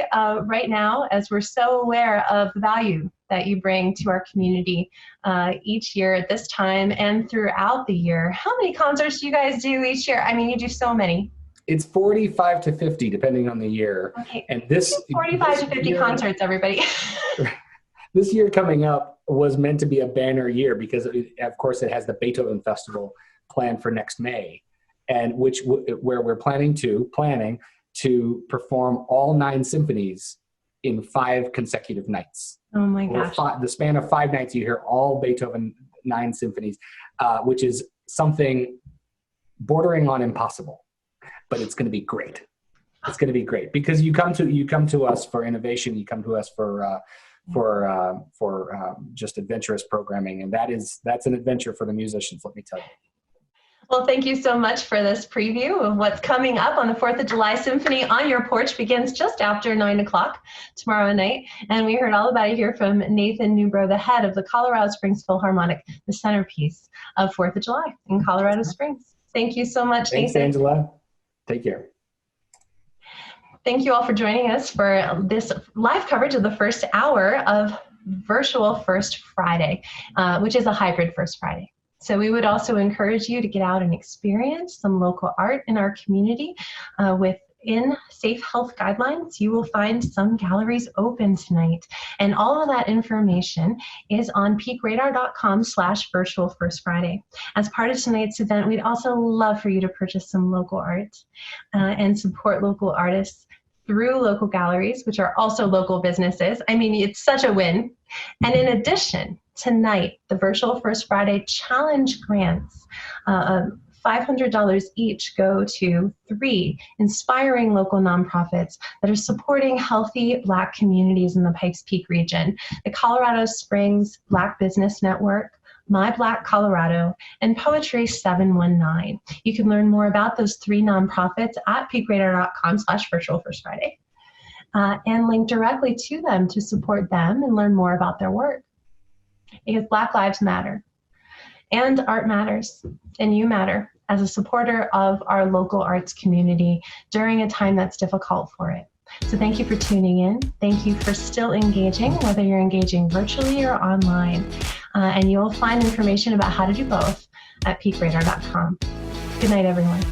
right now, as we're so aware of the value that you bring to our community each year at this time and throughout the year. How many concerts do you guys do each year? I mean, you do so many. It's 45 to 50, depending on the year. Okay. And this 45 to 50 concerts, everybody. This year coming up was meant to be a banner year because, of course, it has the Beethoven Festival planned for next May, and where we're planning to perform all 9 symphonies in 5 consecutive nights. Oh my gosh! The span of 5 nights, you hear all Beethoven 9 symphonies, which is something bordering on impossible, but it's going to be great. It's going to be great because you come to us for innovation. You come to us for just adventurous programming, and that's an adventure for the musicians, let me tell you. Well, thank you so much for this preview of what's coming up on the 4th of July Symphony on Your Porch. Begins just after 9:00 tomorrow night, and we heard all about it here from Nathan Newbrough, the head of the Colorado Springs Philharmonic, the centerpiece of 4th of July in Colorado Springs. Thank you so much, Thanks, Nathan. Angela. Take care. Thank you all for joining us for this live coverage of the first hour of Virtual First Friday, which is a hybrid First Friday. So we would also encourage you to get out and experience some local art in our community. Within safe health guidelines, you will find some galleries open tonight. And all of that information is on peakradar.com/Virtual First Friday. As part of tonight's event, we'd also love for you to purchase some local art and support local artists through local galleries, which are also local businesses. I mean, it's such a win. And in addition, tonight, the Virtual First Friday Challenge grants, $500 each, go to 3 inspiring local nonprofits that are supporting healthy Black communities in the Pikes Peak region: the Colorado Springs Black Business Network, My Black Colorado, and Poetry 719. You can learn more about those 3 nonprofits at peakradar.com/Virtual First Friday and link directly to them to support them and learn more about their work. Because Black lives matter, and art matters, and you matter, as a supporter of our local arts community during a time that's difficult for it. So thank you for tuning in. Thank you for still engaging, whether you're engaging virtually or online. And you'll find information about how to do both at peakradar.com. Good night, everyone.